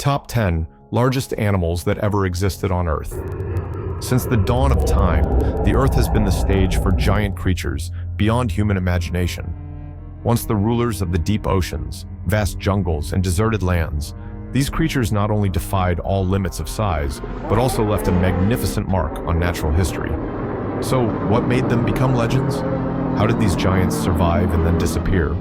Top 10 Largest Animals That Ever Existed on Earth. Since the dawn of time, the Earth has been the stage for giant creatures beyond human imagination. Once the rulers of the deep oceans, vast jungles, and deserted lands, these creatures not only defied all limits of size, but also left a magnificent mark on natural history. So, what made them become legends? How did these giants survive and then disappear?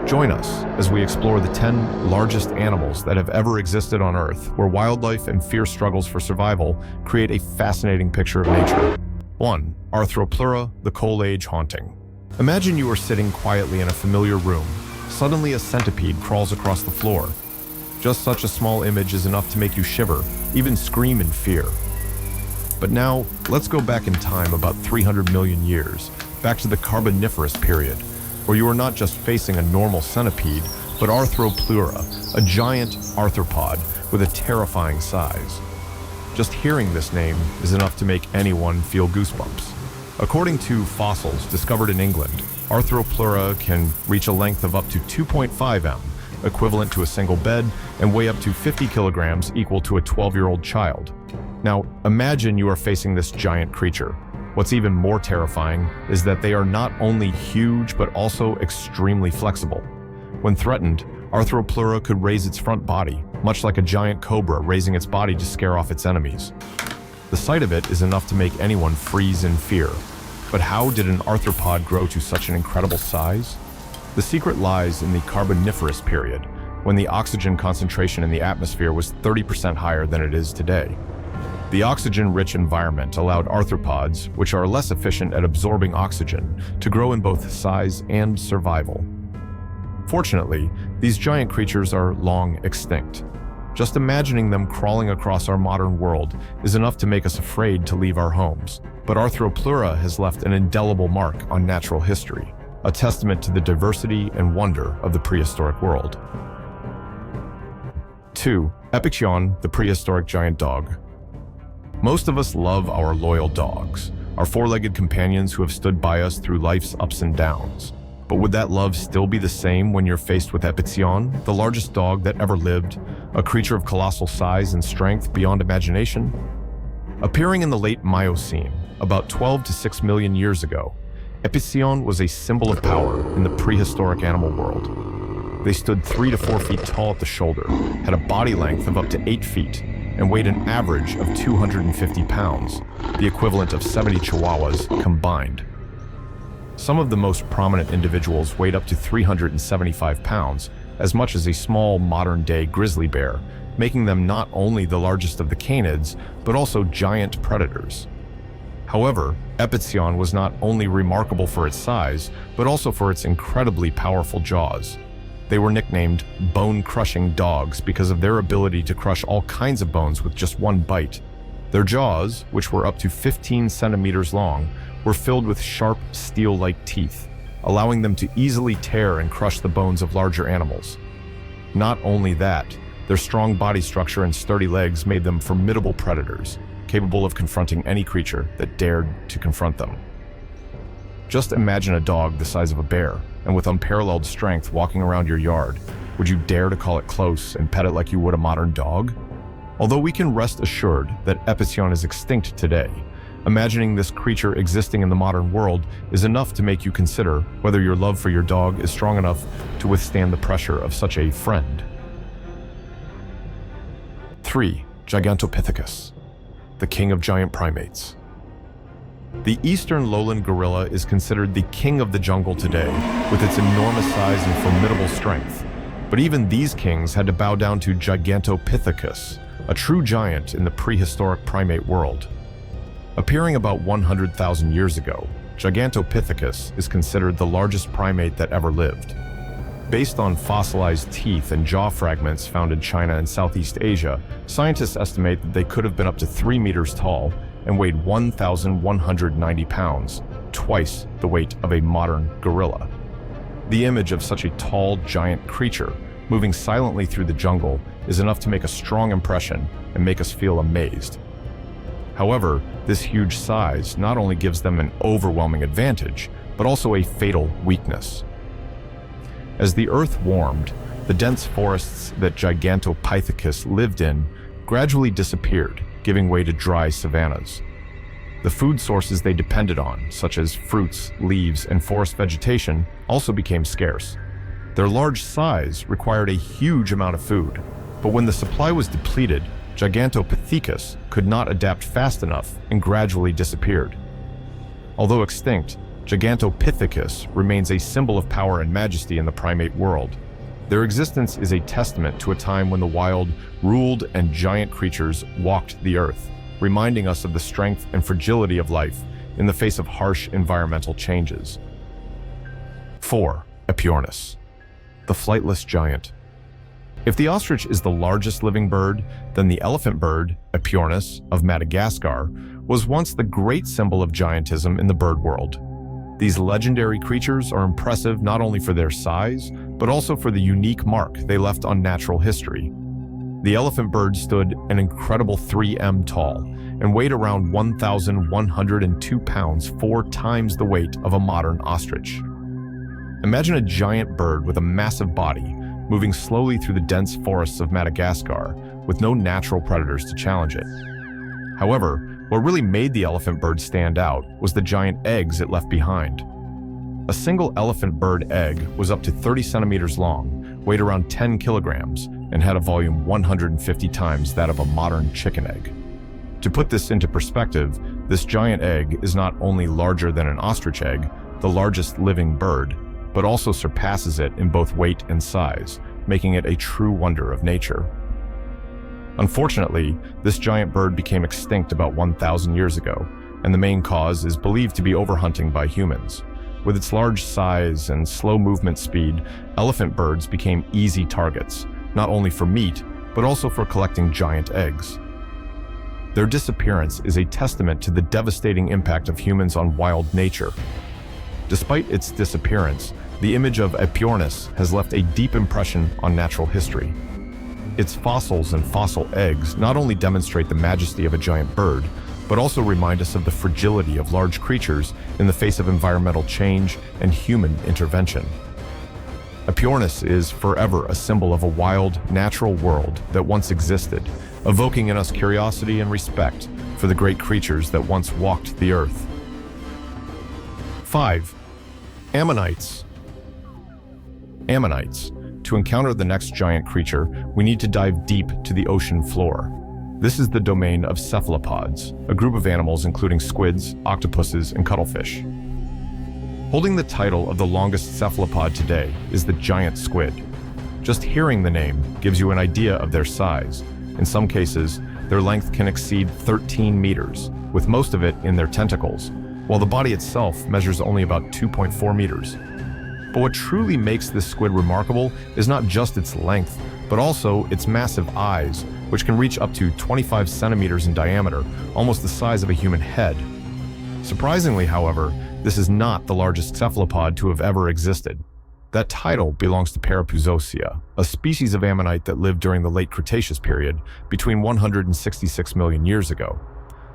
Join us as we explore the 10 largest animals that have ever existed on Earth, where wildlife and fierce struggles for survival create a fascinating picture of nature. 1. Arthropleura, the Coal Age Haunting. Imagine you are sitting quietly in a familiar room. Suddenly a centipede crawls across the floor. Just such a small image is enough to make you shiver, even scream in fear. But now, let's go back in time about 300 million years, back to the Carboniferous period, where you are not just facing a normal centipede, but Arthropleura, a giant arthropod with a terrifying size. Just hearing this name is enough to make anyone feel goosebumps. According to fossils discovered in England, Arthropleura can reach a length of up to 2.5 m, equivalent to a single bed, and weigh up to 50 kilograms, equal to a 12-year-old child. Now, imagine you are facing this giant creature. What's even more terrifying is that they are not only huge, but also extremely flexible. When threatened, Arthropleura could raise its front body, much like a giant cobra raising its body to scare off its enemies. The sight of it is enough to make anyone freeze in fear. But how did an arthropod grow to such an incredible size? The secret lies in the Carboniferous period, when the oxygen concentration in the atmosphere was 30% higher than it is today. The oxygen-rich environment allowed arthropods, which are less efficient at absorbing oxygen, to grow in both size and survival. Fortunately, these giant creatures are long extinct. Just imagining them crawling across our modern world is enough to make us afraid to leave our homes. But Arthropleura has left an indelible mark on natural history, a testament to the diversity and wonder of the prehistoric world. 2. Epicyon, the prehistoric giant dog. Most of us love our loyal dogs, our four-legged companions who have stood by us through life's ups and downs. But would that love still be the same when you're faced with Epicyon, the largest dog that ever lived, a creature of colossal size and strength beyond imagination? Appearing in the late Miocene, about 12 to 6 million years ago, Epicyon was a symbol of power in the prehistoric animal world. They stood 3 to 4 feet tall at the shoulder, had a body length of up to 8 feet, and weighed an average of 250 pounds, the equivalent of 70 chihuahuas combined. Some of the most prominent individuals weighed up to 375 pounds, as much as a small modern-day grizzly bear, making them not only the largest of the canids, but also giant predators. However, Epicyon was not only remarkable for its size, but also for its incredibly powerful jaws. They were nicknamed bone-crushing dogs because of their ability to crush all kinds of bones with just one bite. Their jaws, which were up to 15 centimeters long, were filled with sharp, steel-like teeth, allowing them to easily tear and crush the bones of larger animals. Not only that, their strong body structure and sturdy legs made them formidable predators, capable of confronting any creature that dared to confront them. Just imagine a dog the size of a bear, and with unparalleled strength walking around your yard. Would you dare to call it close and pet it like you would a modern dog? Although we can rest assured that Epicyon is extinct today, imagining this creature existing in the modern world is enough to make you consider whether your love for your dog is strong enough to withstand the pressure of such a friend. 3. Gigantopithecus, the king of giant primates. The eastern lowland gorilla is considered the king of the jungle today, with its enormous size and formidable strength. But even these kings had to bow down to Gigantopithecus, a true giant in the prehistoric primate world. Appearing about 100,000 years ago, Gigantopithecus is considered the largest primate that ever lived. Based on fossilized teeth and jaw fragments found in China and Southeast Asia, scientists estimate that they could have been up to 3 meters tall and weighed 1,190 pounds, twice the weight of a modern gorilla. The image of such a tall, giant creature moving silently through the jungle is enough to make a strong impression and make us feel amazed. However, this huge size not only gives them an overwhelming advantage, but also a fatal weakness. As the Earth warmed, the dense forests that Gigantopithecus lived in gradually disappeared, giving way to dry savannas. The food sources they depended on, such as fruits, leaves, and forest vegetation, also became scarce. Their large size required a huge amount of food, but when the supply was depleted, Gigantopithecus could not adapt fast enough and gradually disappeared. Although extinct, Gigantopithecus remains a symbol of power and majesty in the primate world. Their existence is a testament to a time when the wild ruled and giant creatures walked the earth, reminding us of the strength and fragility of life in the face of harsh environmental changes. 4. Aepyornis, the flightless giant. If the ostrich is the largest living bird, then the elephant bird, Aepyornis of Madagascar, was once the great symbol of giantism in the bird world. These legendary creatures are impressive not only for their size, but also for the unique mark they left on natural history. The elephant bird stood an incredible 3 m tall and weighed around 1,102 pounds, 4 times the weight of a modern ostrich. Imagine a giant bird with a massive body, moving slowly through the dense forests of Madagascar with no natural predators to challenge it. However, what really made the elephant bird stand out was the giant eggs it left behind. A single elephant bird egg was up to 30 centimeters long, weighed around 10 kilograms, and had a volume 150 times that of a modern chicken egg. To put this into perspective, this giant egg is not only larger than an ostrich egg, the largest living bird, but also surpasses it in both weight and size, making it a true wonder of nature. Unfortunately, this giant bird became extinct about 1,000 years ago, and the main cause is believed to be overhunting by humans. With its large size and slow movement speed, elephant birds became easy targets, not only for meat, but also for collecting giant eggs. Their disappearance is a testament to the devastating impact of humans on wild nature. Despite its disappearance, the image of Aepyornis has left a deep impression on natural history. Its fossils and fossil eggs not only demonstrate the majesty of a giant bird, but also remind us of the fragility of large creatures in the face of environmental change and human intervention. Aepyornis is forever a symbol of a wild, natural world that once existed, evoking in us curiosity and respect for the great creatures that once walked the earth. 5. Ammonites. Ammonites. To encounter the next giant creature, we need to dive deep to the ocean floor. This is the domain of cephalopods, a group of animals including squids, octopuses, and cuttlefish. Holding the title of the longest cephalopod today is the giant squid. Just hearing the name gives you an idea of their size. In some cases, their length can exceed 13 meters, with most of it in their tentacles, while the body itself measures only about 2.4 meters. But what truly makes this squid remarkable is not just its length, but also its massive eyes, which can reach up to 25 centimeters in diameter, almost the size of a human head. Surprisingly, however, this is not the largest cephalopod to have ever existed. That title belongs to Parapuzosia, a species of ammonite that lived during the late Cretaceous period, between 166 million years ago.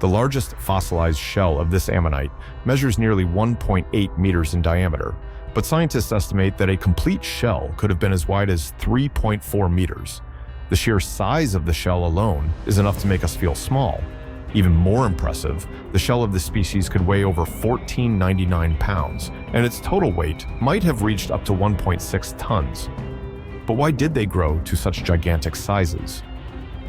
The largest fossilized shell of this ammonite measures nearly 1.8 meters in diameter, but scientists estimate that a complete shell could have been as wide as 3.4 meters. The sheer size of the shell alone is enough to make us feel small. Even more impressive, the shell of this species could weigh over 1,499 pounds, and its total weight might have reached up to 1.6 tons. But why did they grow to such gigantic sizes?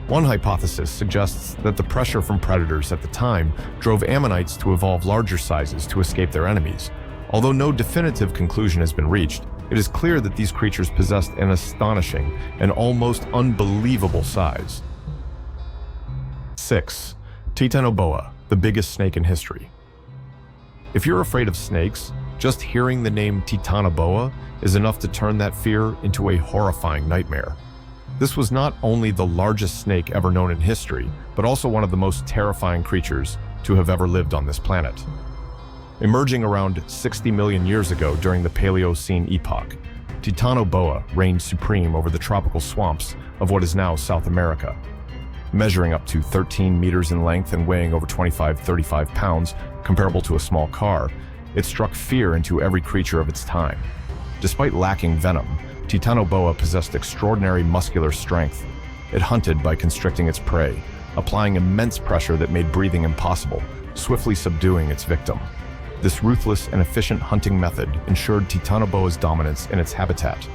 One hypothesis suggests that the pressure from predators at the time drove ammonites to evolve larger sizes to escape their enemies. Although no definitive conclusion has been reached, it is clear that these creatures possessed an astonishing and almost unbelievable size. 6. Titanoboa, the biggest snake in history. If you're afraid of snakes, just hearing the name Titanoboa is enough to turn that fear into a horrifying nightmare. This was not only the largest snake ever known in history, but also one of the most terrifying creatures to have ever lived on this planet. Emerging around 60 million years ago during the Paleocene epoch, Titanoboa reigned supreme over the tropical swamps of what is now South America. Measuring up to 13 meters in length and weighing over 35 pounds, comparable to a small car, it struck fear into every creature of its time. Despite lacking venom, Titanoboa possessed extraordinary muscular strength. It hunted by constricting its prey, applying immense pressure that made breathing impossible, swiftly subduing its victim. This ruthless and efficient hunting method ensured Titanoboa's dominance in its habitat.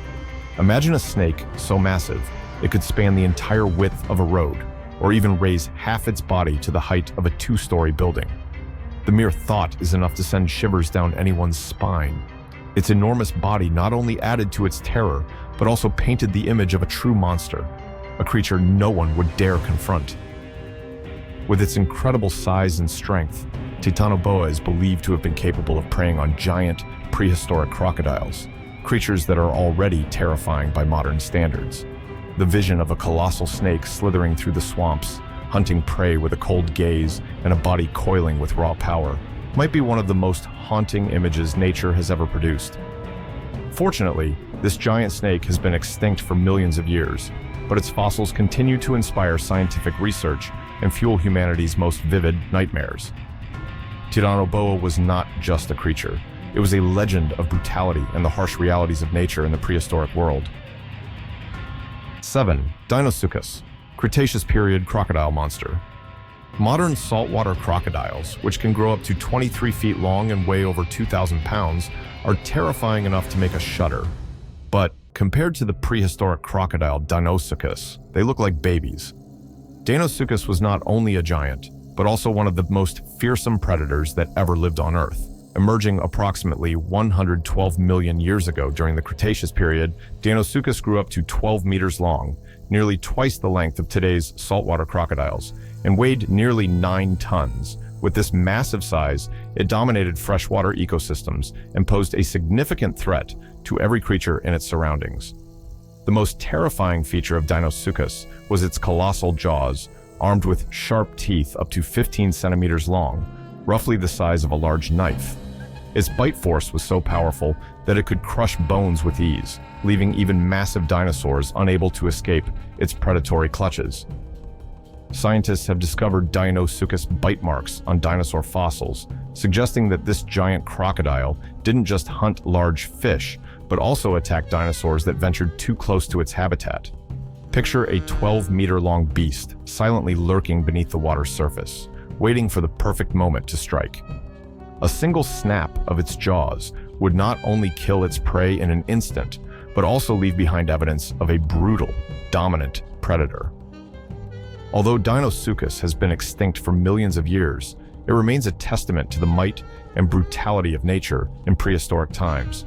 Imagine a snake so massive it could span the entire width of a road, or even raise half its body to the height of a two-story building. The mere thought is enough to send shivers down anyone's spine. Its enormous body not only added to its terror, but also painted the image of a true monster, a creature no one would dare confront. With its incredible size and strength, Titanoboa is believed to have been capable of preying on giant, prehistoric crocodiles, creatures that are already terrifying by modern standards. The vision of a colossal snake slithering through the swamps, hunting prey with a cold gaze and a body coiling with raw power, might be one of the most haunting images nature has ever produced. Fortunately, this giant snake has been extinct for millions of years, but its fossils continue to inspire scientific research and fuel humanity's most vivid nightmares. Titanoboa was not just a creature. It was a legend of brutality and the harsh realities of nature in the prehistoric world. 7. Deinosuchus, Cretaceous period crocodile monster. Modern saltwater crocodiles, which can grow up to 23 feet long and weigh over 2,000 pounds, are terrifying enough to make us shudder. But compared to the prehistoric crocodile Deinosuchus, they look like babies. Deinosuchus was not only a giant, but also one of the most fearsome predators that ever lived on Earth. Emerging approximately 112 million years ago during the Cretaceous period, Deinosuchus grew up to 12 meters long, nearly twice the length of today's saltwater crocodiles, and weighed nearly 9 tons. With this massive size, it dominated freshwater ecosystems and posed a significant threat to every creature in its surroundings. The most terrifying feature of Deinosuchus was its colossal jaws, armed with sharp teeth up to 15 centimeters long, roughly the size of a large knife. Its bite force was so powerful that it could crush bones with ease, leaving even massive dinosaurs unable to escape its predatory clutches. Scientists have discovered Deinosuchus bite marks on dinosaur fossils, suggesting that this giant crocodile didn't just hunt large fish, but also attacked dinosaurs that ventured too close to its habitat. Picture a 12-meter-long beast silently lurking beneath the water's surface, waiting for the perfect moment to strike. A single snap of its jaws would not only kill its prey in an instant, but also leave behind evidence of a brutal, dominant predator. Although Deinosuchus has been extinct for millions of years, it remains a testament to the might and brutality of nature in prehistoric times.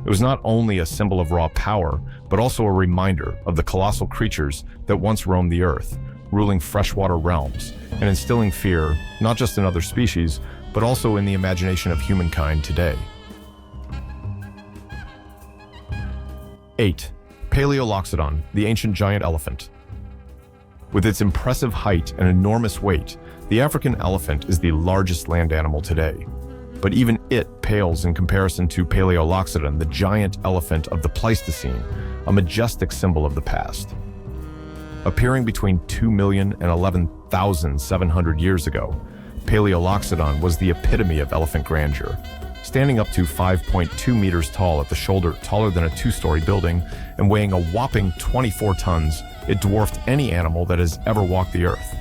It was not only a symbol of raw power, but also a reminder of the colossal creatures that once roamed the earth, ruling freshwater realms and instilling fear not just in other species, but also in the imagination of humankind today. 8. Paleoloxodon, the ancient giant elephant. With its impressive height and enormous weight, the African elephant is the largest land animal today. But even it pales in comparison to Paleoloxodon, the giant elephant of the Pleistocene, a majestic symbol of the past. Appearing between 2 million and 11,700 years ago, Paleoloxodon was the epitome of elephant grandeur. Standing up to 5.2 meters tall at the shoulder, taller than a 2-story building, and weighing a whopping 24 tons, it dwarfed any animal that has ever walked the earth.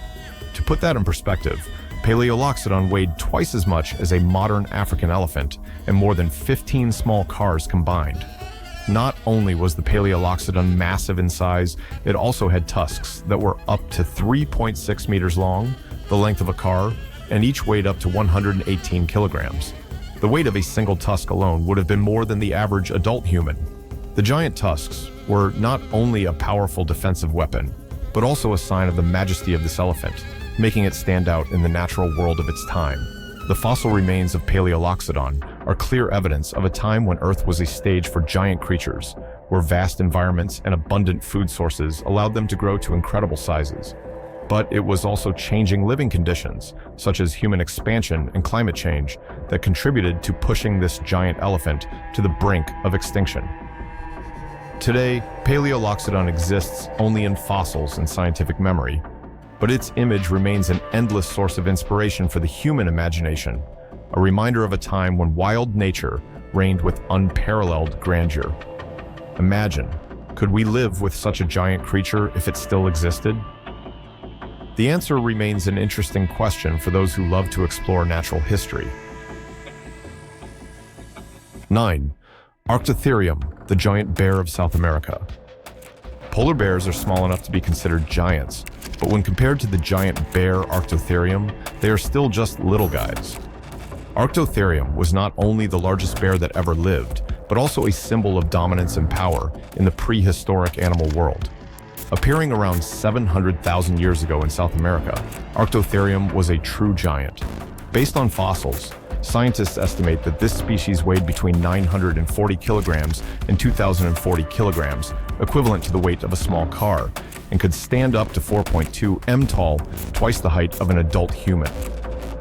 To put that in perspective, Paleoloxodon weighed twice as much as a modern African elephant and more than 15 small cars combined. Not only was the Paleoloxodon massive in size, it also had tusks that were up to 3.6 meters long, the length of a car, and each weighed up to 118 kilograms. The weight of a single tusk alone would have been more than the average adult human. The giant tusks were not only a powerful defensive weapon, but also a sign of the majesty of this elephant, making it stand out in the natural world of its time. The fossil remains of Paleoloxodon are clear evidence of a time when Earth was a stage for giant creatures, where vast environments and abundant food sources allowed them to grow to incredible sizes. But it was also changing living conditions, such as human expansion and climate change, that contributed to pushing this giant elephant to the brink of extinction. Today, Paleoloxodon exists only in fossils and scientific memory, but its image remains an endless source of inspiration for the human imagination, a reminder of a time when wild nature reigned with unparalleled grandeur. Imagine Could we live with such a giant creature if it still existed? The answer remains an interesting question for those who love to explore natural history. 9. Arctotherium, the giant bear of South America. Polar bears are small enough to be considered giants, but when compared to the giant bear Arctotherium, they are still just little guys. Arctotherium was not only the largest bear that ever lived, but also a symbol of dominance and power in the prehistoric animal world. Appearing around 700,000 years ago in South America, Arctotherium was a true giant. Based on fossils, scientists estimate that this species weighed between 940 kilograms and 2,040 kilograms, equivalent to the weight of a small car, and could stand up to 4.2 m tall, twice the height of an adult human.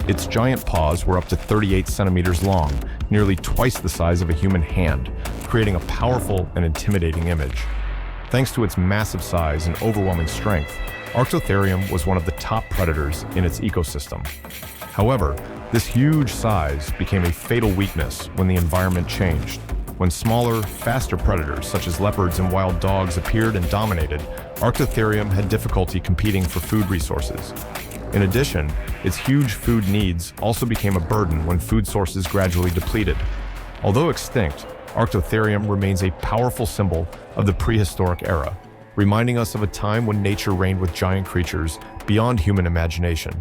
Its giant paws were up to 38 centimeters long, nearly twice the size of a human hand, creating a powerful and intimidating image. Thanks to its massive size and overwhelming strength, Arctotherium was one of the top predators in its ecosystem. However, this huge size became a fatal weakness when the environment changed. When smaller, faster predators such as leopards and wild dogs appeared and dominated, Arctotherium had difficulty competing for food resources. In addition, its huge food needs also became a burden when food sources gradually depleted. Although extinct, Arctotherium remains a powerful symbol of the prehistoric era, reminding us of a time when nature reigned with giant creatures beyond human imagination.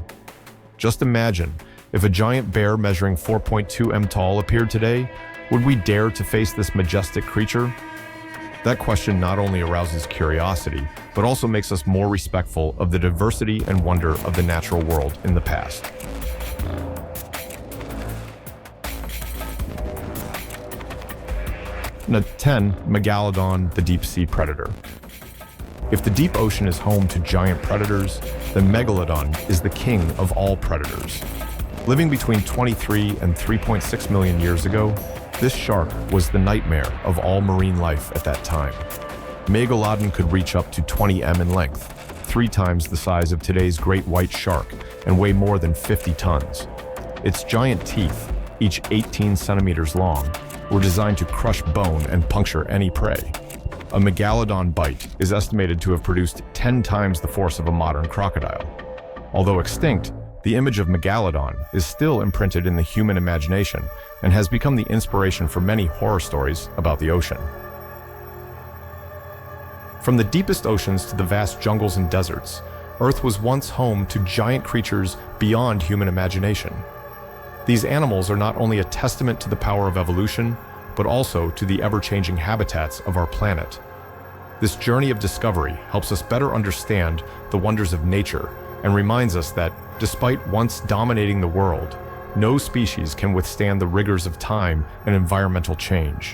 Just imagine, if a giant bear measuring 4.2 m tall appeared today, would we dare to face this majestic creature? That question not only arouses curiosity, but also makes us more respectful of the diversity and wonder of the natural world in the past. Now, 10. Megalodon, the deep sea predator. If the deep ocean is home to giant predators, then Megalodon is the king of all predators. Living between 23 and 3.6 million years ago, this shark was the nightmare of all marine life at that time. Megalodon could reach up to 20 m in length, 3 times the size of today's great white shark, and weigh more than 50 tons. Its giant teeth, each 18 centimeters long, were designed to crush bone and puncture any prey. A Megalodon bite is estimated to have produced 10 times the force of a modern crocodile. Although extinct, the image of Megalodon is still imprinted in the human imagination and has become the inspiration for many horror stories about the ocean. From the deepest oceans to the vast jungles and deserts, Earth was once home to giant creatures beyond human imagination. These animals are not only a testament to the power of evolution, but also to the ever-changing habitats of our planet. This journey of discovery helps us better understand the wonders of nature and reminds us that, despite once dominating the world, no species can withstand the rigors of time and environmental change.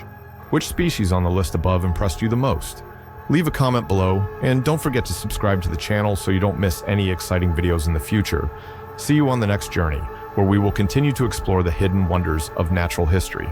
Which species on the list above impressed you the most? Leave a comment below, and don't forget to subscribe to the channel so you don't miss any exciting videos in the future. See you on the next journey, where we will continue to explore the hidden wonders of natural history.